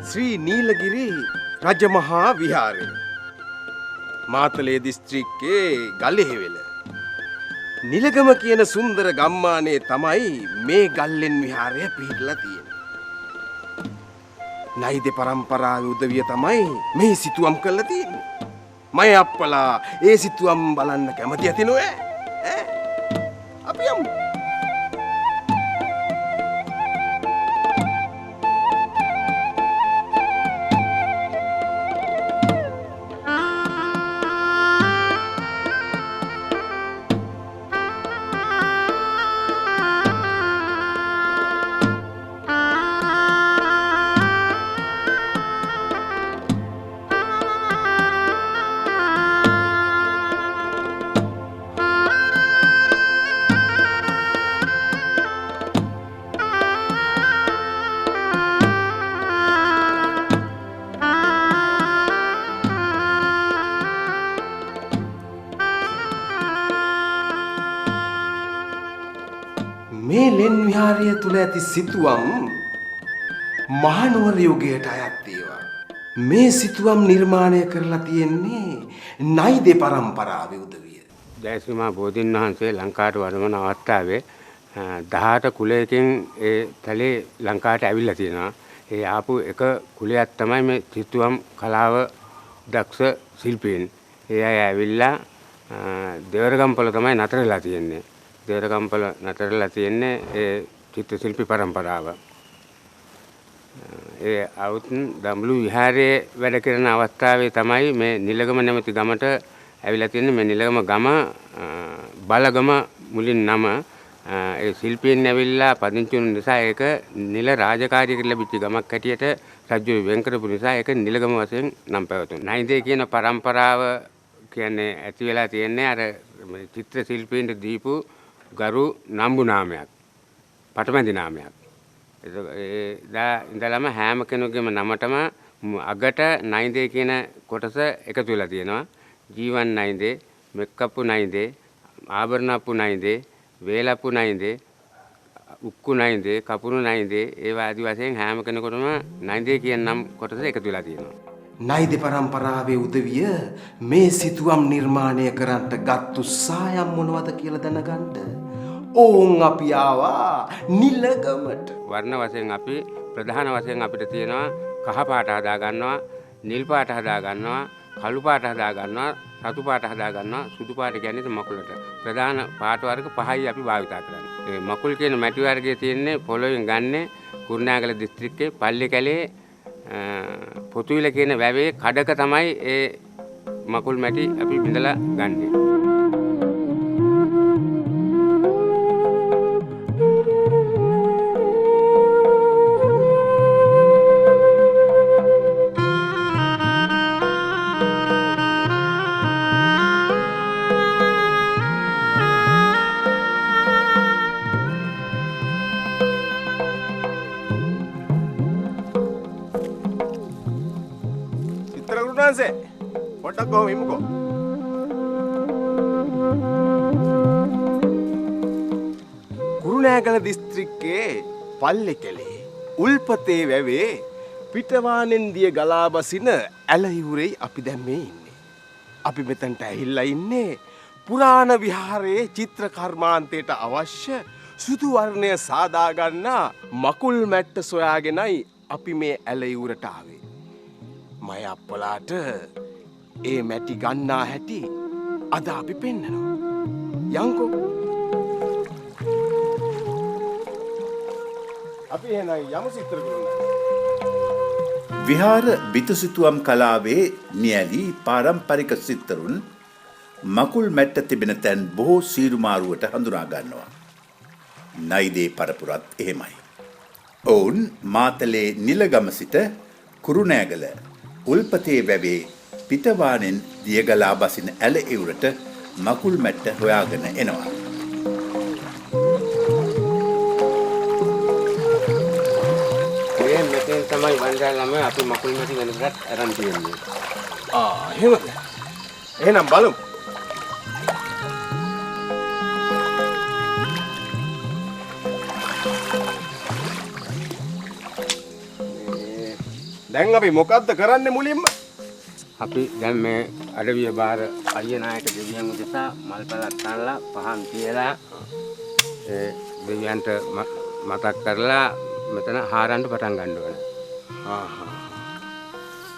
ශ්‍රී නීලගිරි රජමහා විහාරය. මාතලේ දිස්ත්‍රික්කයේ ගල්ලෙහිවෙල. නිලගම කියන සුන්දර ගම්මානයේ තමයි මේ ගල්ලෙන් විහාරය පිහිටලා තියෙන්නේ. නයිද පරම්පරාවේ උදවිය තමයි මේ සිතුවම් කරලා තියෙන්නේ. මම අප්පලා ඒ සිතුවම් බලන්න කැමති ඇති නෝ ඈ. අපි යමු. මේ ලෙන් විහාරය තුල ඇති සිතුවම් මහනුවර යුගයට අයත් ඒවා. මේ සිතුවම් නිර්මාණය කරලා තියෙන්නේ නයිද පරම්පරාවේ උදවිය. ජයශ්‍රීමා බෝධීන් වහන්සේ ලංකාවට වඩමන අවස්ථාවේ 18 කුලයකින් ඒ තලේ ලංකාවට ඇවිල්ලා තියෙනවා. ඒ ආපු එක කුලයක් තමයි මේ සිතුවම් කලාව දක්ෂ ශිල්පීන්. ඒ අය ඇවිල්ලා දෙවරගම්පල තමයි නතර වෙලා තියෙන්නේ. දෙවරගම්පල නතරලා තියෙන්නේ ඒ චිත්‍ර ශිල්පී පරම්පරාව. ඒ අවුතුන් දඹුලු විහාරයේ වැඩ කරන අවස්ථාවේ තමයි මේ නිලගම නැමැති ගමට ඇවිල්ලා තියෙන්නේ. මේ නිලගම ගම බලගම මුලින් නම. ඒ ශිල්පීන් ඇවිල්ලා පදිංචි වුණු නිසා ඒක නිල රාජකාරියකට ලැබිච්ච ගමක් හැටියට රජු වෙන් කරපු නිසා ඒක නිලගම වශයෙන් නම් පැවතුණා. නයිදේ කියන පරම්පරාව කියන්නේ ඇති වෙලා තියෙන්නේ අර චිත්‍ර ශිල්පීන්ට දීපු ගරු නම්බු නාමයක්, පටමැදි නාමයක්. ඒ ඉඳලම හැම කෙනෙකුගේම නමටම අගට නයිදේ කියන කොටස එකතු වෙලා තියෙනවා. ජීවන් නයිදේ, මෙක්කප්පු නයිදේ, ආභරණප්පු නයිදේ, වේලප්පු නයිදේ, උක්කු නයිදේ, කපුරු නයිදේ, ඒ ආදි වශයෙන් හැම කෙනෙකුටම නයිදේ කියන නම් කොටස එකතු වෙලා තියෙනවා. නයිද පරම්පරාවේ උදවිය මේ සිතුවම් නිර්මාණය කරන්නට ගත්තු සායම් මොනවද කියලා දැනගන්න ඕන් අපි ආවා නිලගමට. වර්ණ වශයෙන් අපි ප්‍රධාන වශයෙන් අපිට තියෙනවා කහ පාට හදා ගන්නවා, නිල් පාට හදා ගන්නවා, කළු පාට හදා ගන්නවා, රතු පාට හදා ගන්නවා, සුදු පාට කියන්නේ මකුලට. ප්‍රධාන පාට වර්ග පහයි අපි භාවිත කරන්නේ. ඒ මකුල් කියන මැටි වර්ගයේ තියෙන්නේ පොළොවෙන් ගන්න කුරුණෑගල දිස්ත්‍රික්කයේ පල්ලිකැලේ පොතුවිල කියන වැවේ කඩක තමයි ඒ මකුල් මැටි අපි බිඳලා ගන්නේ. පොඩ්ඩක් කොහොම ඉමුකෝ. කුරුණෑගල දිස්ත්‍රික්කයේ පල්ලිකැලේ උල්පතේ වැවේ පිටවානෙන් දිය ගලා බසින ඇලහිවුරේ අපි දැන් මේ ඉන්නේ. අපි මෙතනට ඇවිල්ලා ඉන්නේ පුරාණ විහාරයේ චිත්‍ර කර්මාන්තයට අවශ්‍ය සුදු වර්ණය සාදා ගන්නා මකුල් මැට්ට සොයාගෙනයි අපි මේ ඇලහිවුරට ආවේ. මය අප්පලාට ඒ මැටි ගන්නා හැටි අද අපි පෙන්නනවා. යංකෝ. අපි එහෙනම් යමු චිත්‍ර කරන්න. විහාර බිතුසිතුවම් කලාවේ නියැලී පාරම්පරික සිත්තරුන් මකුල් මැට්ට තිබෙන තැන් බොහෝ සීරුමාරුවට හඳුනා ගන්නවා. නයිදේ පරපුරත් එහෙමයි. ඔවුන් මාතලේ නිලගම සිට කුරුණෑගල උල්පතේ වැවේ පිටවානෙන් දියගලා බසින ඇල ඉවුරට මකුල් මැට්ට හොයාගෙන එනවා. මෙතෙන් තමයි වංජාලම අපි මකුල් මැටි වෙනදට අරන් තියෙන්නේ. එහෙමද? එහෙනම් බලමු. දැන් අපි මොකද්ද කරන්නේ මුලින්ම? අපි දැන් මේ අඩවිය බාර අයියනායක දෙවියන් උදෙසා මල් පැලක් තනලා පහන් තියලා ඒ දෙවියන්ට මතක් කරලා මෙතන හාරන්න පටන් ගන්න ඕන.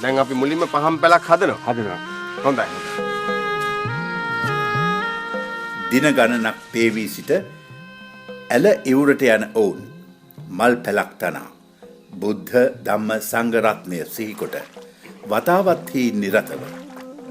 දැන් අපි මුලින්ම පහන් පැලක් හදනවා. හොඳයි. දින ගණනක් පේවී සිට ඇල ඉවුරට යන ඔවුන් මල් පැලක් තනා බුද්ධ ධම්ම සංඝ රත්නය සිහිකොට වතාවත්හි නිරතව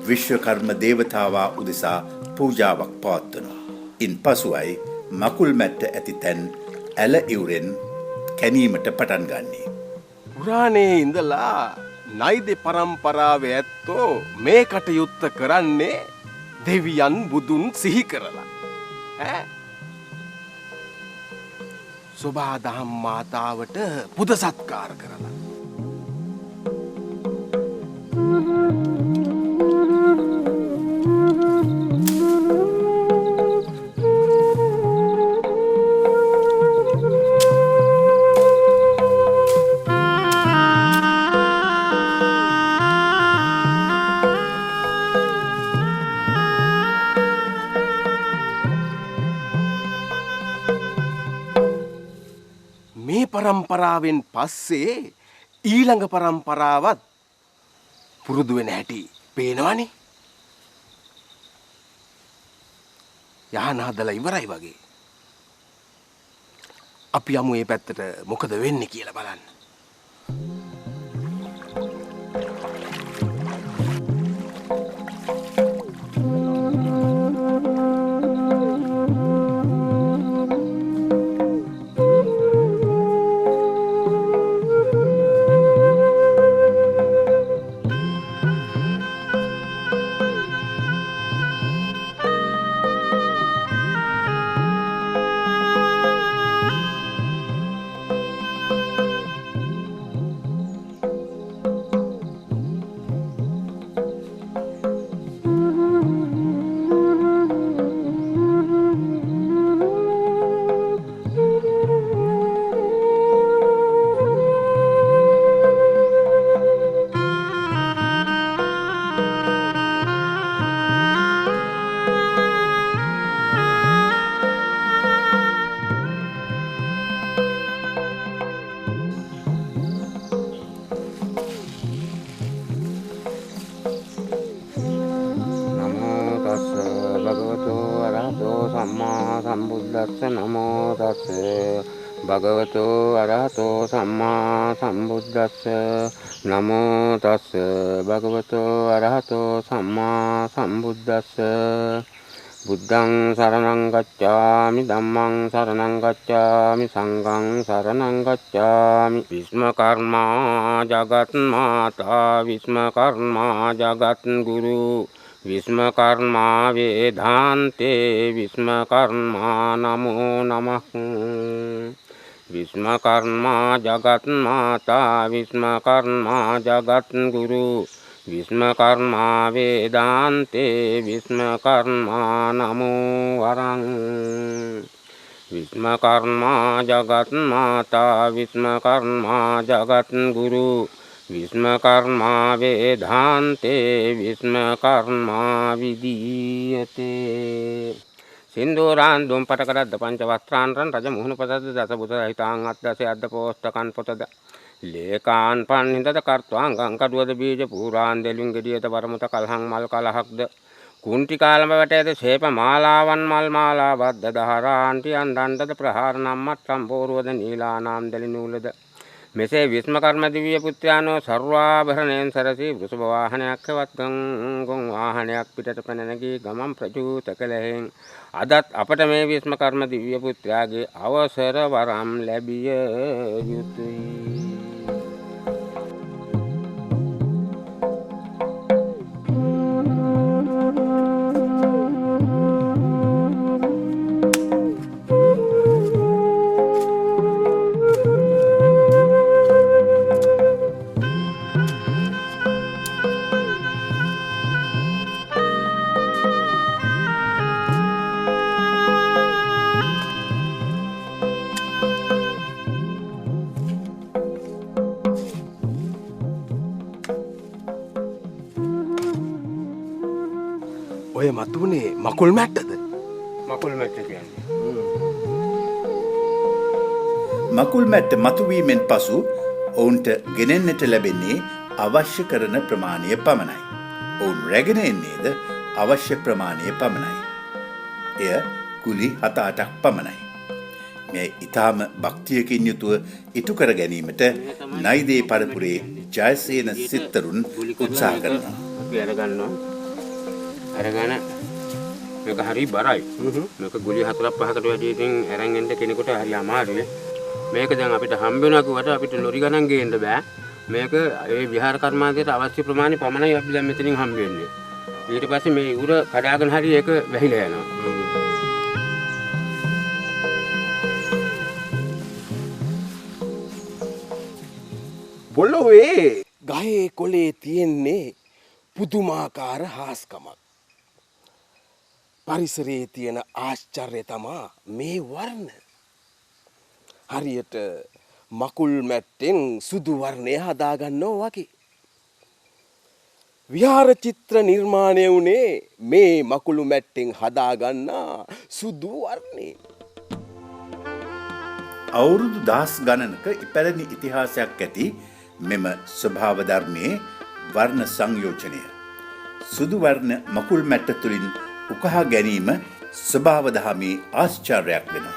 විශ්වකර්ම දේවතාවා උදෙසා පූජාවක් පවත්වනවා. ඉන් පසුවයි මකුල් මැට්ට ඇති තැන් ඇල ඉවුරෙන් කැනීමට පටන් ගන්නේ. පුරාණයේ ඉඳලා නයිදේ පරම්පරාවේ ඇත්තෝ මේ කටයුත්ත කරන්නේ දෙවියන් බුදුන් සිහි කරලා. සෝභා දහම් මාතාවට පුද සත්කාර කරලා. මේ පරම්පරාවෙන් පස්සේ ඊළඟ පරම්පරාවත් පුරුදු වෙන හැටි පේනවනේ. යහන හදලා ඉවරයි වගේ. අපි යමු මේ පැත්තට මොකද වෙන්නේ කියලා බලන්න. නමෝ තස්ස භගවතෝ අරහතෝ සම්මා සම්බුද්දස්ස නමෝ තස්ස භගවතෝ අරහතෝ සම්මා සම්බුද්දස්ස බුද්ධං සරණං ගච්ඡාමි ධම්මං සරණං ගච්ඡාමි සංඝං සරණං ගච්ඡාමි විස්මකර්මා ජගත් මාතා විස්මකර්මා ජගත් ගුරු විස්මකර්මා වේදාන්තේ විස්මකර්මා නමෝ නමః විස්මකර්මා ජගත් මාතා විස්මකර්මා ජගත් ගුරු විස්මකර්මා වේදාන්තේ විස්මකර්මා නමෝ වරං විස්මකර්මා ජගත් මාතා විස්මකර්මා ජගත් ගුරු විස්මකර්මා වේදාන්තේ විස්මකර්මා විදීයතේ සින්දුරාන් දුම් පටකරද්ද පංච වස්ත්‍රාන්තං රජ මුහුණු පතද්ද දස බුත හිතාං අද්දසේ අද්ද පෝස්තකන් පොතද ලේකාන් පන්හිඳද කර්ත්වාංගං කඩුවද බීජ පුරාන් දෙලින් ගෙඩියත වරමුත කලහං මල් කලහක්ද කුන්ටි කාලම වැටේද ශේප මාලාවන් මල් මාලා වද්ද දහරාන්ටි අන්දන්තද ප්‍රහාර නම්මත් සම්පෝරුවද නීලානාම් දෙලි නූලද මෙසේ විස්මකර්ම දිව්‍ය පුත්‍රයානෝ සර්වාභරණයෙන් සරසී වෘෂභ වාහනයක් හෙවත් ගොන් වාහනයක් පිටට පැන නැගී ගමන් ප්‍රචූත කළෙහින් අදත් අපට මේ විස්මකර්ම දිව්‍ය පුත්‍රයාගේ අවසර වරම් ලැබිය යුතුයි. ඔය මතුනේ මකුල් මැට්ටද? මකුල් මැට්ට කියන්නේ. මකුල් මැට්ට මතුවීමෙන් පසු ඔවුන්ට ගෙනෙන්නට ලැබෙන්නේ අවශ්‍ය කරන ප්‍රමාණය පමණයි. ඔවුන් රැගෙන එන්නේද අවශ්‍ය ප්‍රමාණය පමණයි. එය කුලි 7-8ක් පමණයි. මේ ඊටාම භක්තියකින් යුතුව ඉටු කර ගැනීමට නයිදේ පරපුරේ ජයසේන සිත්තරුන් උත්සාහ කරනවා. අපි අරගන්නවා. අරගන මේක හරි බරයි. මේක ගුලි 4-5කට වැඩි ඉතින් අරන් එන්න කෙනෙකුට හරි අමාරුයි. මේක දැන් අපිට හම්බ වෙනවා කිව්වට අපිට ලොරි ගණන් ගේන්න බෑ. මේක ඒ විහාර කර්මාන්තයට අවශ්‍ය ප්‍රමාණය පමණයි අපි දැන් මෙතනින් හම්බ වෙන්නේ. ඊට පස්සේ මේ උර කඩාගෙන හරි ඒක වැහිලා යනවා. පොළොවේ ගහේ කොලේ තියෙන්නේ පුදුමාකාර හාස්කමක්. පරිසරයේ තියෙන ආශ්චර්යය තමා මේ වර්ණ. හරියට මකුල් මැට්ටෙන් සුදු වර්ණය හදාගන්නවා වගේ. විහාර චිත්‍ර නිර්මාණය වුණේ මේ මකුළු මැට්ටෙන් හදාගන්නා සුදු වර්ණේ. අවුරුදු 10 ගණනක ඉපැරණි ඉතිහාසයක් ඇති මෙම ස්වභාව ධර්මයේ වර්ණ සංයෝජනය සුදු වර්ණ මකුල් මැට්ට තුලින් උකහා ගැනීම ස්වභාව දහමේ ආශ්චර්යයක් වෙනවා.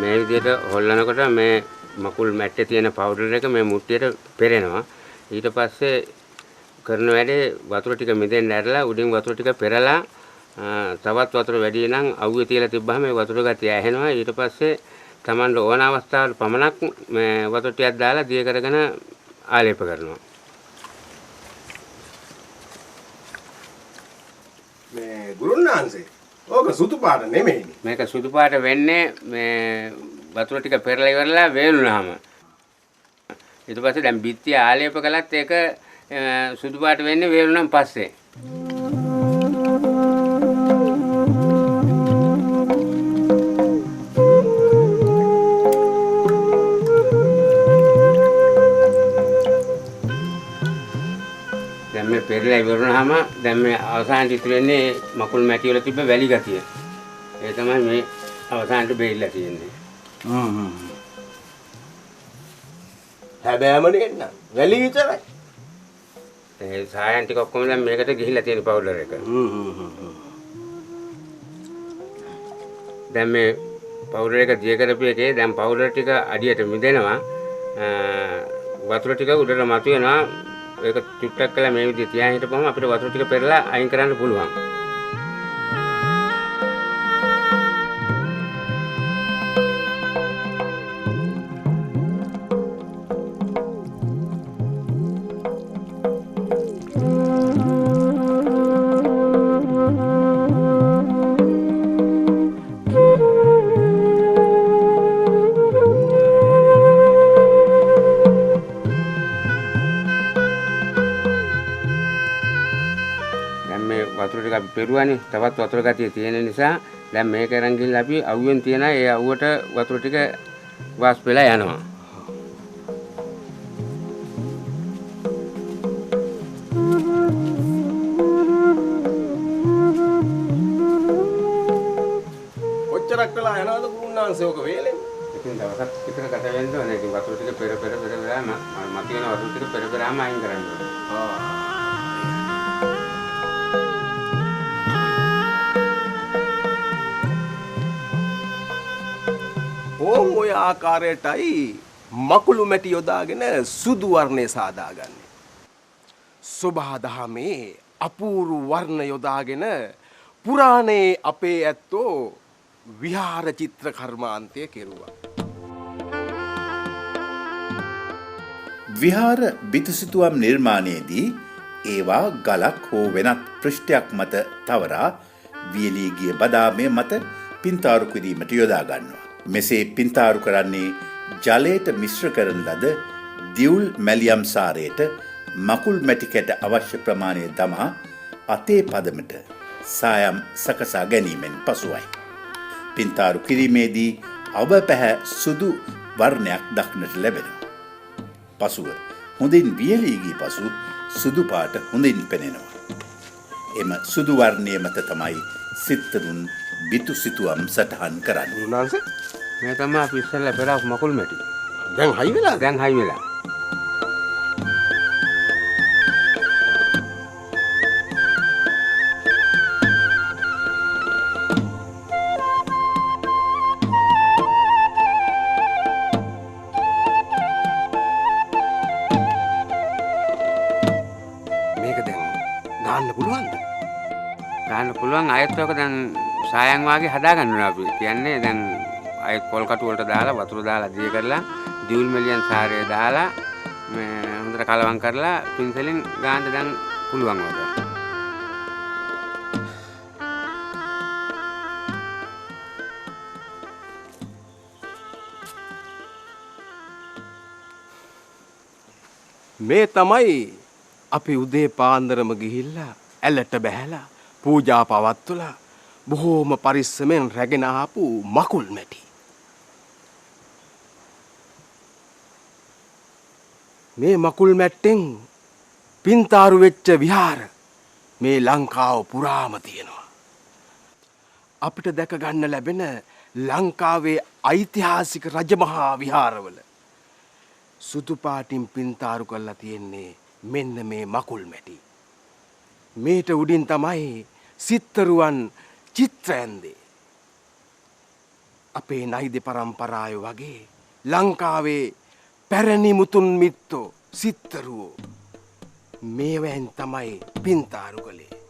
මේ විදිහට හොල්ලනකොට මේ මකුල් මැට්ටේ තියෙන පවුඩර් එක මේ මුට්ටියට පෙරෙනවා. ඊට පස්සේ කරන වැඩේ වතුර ටික මෙතෙන් ඇරලා උඩින් වතුර ටික පෙරලා තවත් වතුර වැඩි නම් අවුවේ තියලා තිබ්බහම මේ වතුර ගතිය ඇහෙනවා. ඊට පස්සේ Tamanට ඕන අවස්ථාවල පමණක් මේ වතුර ටිකක් දාලා දිය කරගෙන ආලේප කරනවා. මේ ගුරුනාන්සේ ඕක සුදු පාට නෙමෙයිනේ. මේක සුදු පාට වෙන්නේ මේ වතුර ටික පෙරලා ඉවරලා වේලුනහම. ඊට පස්සේ දැන් බිත්තිය ආලේප කළත් ඒක සුදු පාට වෙන්නේ වේලුනන් පස්සේ. දැන් මේ පෙරලා ඉවරනහම දැන් මේ අවසානට ඉතුරු වෙන්නේ මකුල් මැටි වල තිබ්බ වැලි ගතිය. ඒ තමයි මේ අවසානට බෙයිලා තියෙන්නේ. හැබෑම නෙන්න වැලි විතරයි. ඒ සායන් ටික ඔක්කොම දැන් මේකට ගිහිල්ලා තියෙන පවුඩර් එක. දැන් මේ පවුඩර් එක දිය කරපු එකේ දැන් පවුඩර් ටික අඩියට මිදෙනවා. වතුර ටික උඩට මතුවෙනවා. ඒක චුට්ටක් කළා මේ විදිහට තියාගෙන හිටපුවම අපිට වතුර ටික පෙරලා අයින් කරන්න පුළුවන්. වතුර ටික අපි පෙරුවානේ තවත් වතුර ගතිය තියෙන නිසා දැන් මේක අරන් ගිහිල්ලා අපි අවුවෙන් තියන ඒ අවුවට වතුර ටික වාෂ්ප වෙලා යනවා. කොච්චරක් වෙලා යනවද උන්වහන්සේ ඔක වේලෙන්නේ? ඉතින් දවසක් විතර ගත වෙන්න ඕනේ. ඉතින් වතුර ටික පෙර වෙලාම මත වෙන වතුර ටික පෙරාම අයින් කරන්න ඕනේ. ඕම් ඔය ආකාරයටයි මකුළු මැටි යොදාගෙන සුදු වර්ණය සාදාගන්නේ. සොබාදහමේ අපූරු වර්ණ යොදාගෙන පුරාණයේ අපේ ඇත්තෝ විහාර චිත්‍ර කර්මාන්තය කෙරුවා. විහාර බිතුසිතුවම් නිර්මාණයේදී ඒවා ගලක් හෝ වෙනත් පෘෂ්ඨයක් මත තවරා වියලී ගිය බදාමය මත පින්තාරු කිරීමට යොදා ගන්නවා. මෙසේ පින්තාරු කරන්නේ ජලයට මිශ්‍ර කරන ලද දියුල් මැලියම් සාරයට මකුල් මැටි කැට අවශ්‍ය ප්‍රමාණය දමා අතේ පදමට සායම් සකසා ගැනීමෙන් පසුවයි. පින්තාරු කිරීමේදී අවබ පැහැ සුදු වර්ණයක් දක්නට ලැබෙනවා. පසුව හොඳින් වියලී ගී පසු සුදු පාට හොඳින් පෙනෙනවා. එම සුදු වර්ණය මත තමයි සිත්තරුන් බිතු සිතුවම් සටහන් කරන්නේ. උන්වහන්සේ මේ තමයි අපි ඉස්සෙල්ලා පෙරාපු මකුළු මැටි. දැන් හයි වෙලාද? දැන් හයි වෙලා. මේක දැන් දාන්න පුළුවන්ද? ගන්න පුළුවන් අයත් ඔක දැන් සායම් වාගේ හදා ගන්නවා අපි. කියන්නේ දැන් අයත් පොල් කටු වලට දාලා වතුර දාලා දිය කරලා දියුල් මෙලියන් සාරය දාලා මේ හොඳට කලවම් කරලා පින්සලෙන් ගාන්න දැන් පුළුවන් වගේ. මේ තමයි අපි උදේ පාන්දරම ගිහිල්ලා ඇලට බැහැලා පූජා පවත්වලා බොහෝම පරිස්සමෙන් රැගෙන ආපු මකුල් මැටි. මේ මකුල් මැට්ටෙන් පින්තාරු වෙච්ච විහාර මේ ලංකාව පුරාම තියෙනවා. අපිට දැක ගන්න ලැබෙන ලංකාවේ ඓතිහාසික රජමහා විහාරවල සුදු පාටින් පින්තාරු කරලා තියෙන්නේ මෙන්න මේ මකුල් මැටි. මේට උඩින් තමයි සිත්තරුවන් චිත්‍ර ඇන්දේ. අපේ නයිද පරම්පරාය වගේ ලංකාවේ පැරණි මුතුන් මිත්තෝ සිත්තරුවෝ මේවෙන් තමයි පින්තාරු කළේ.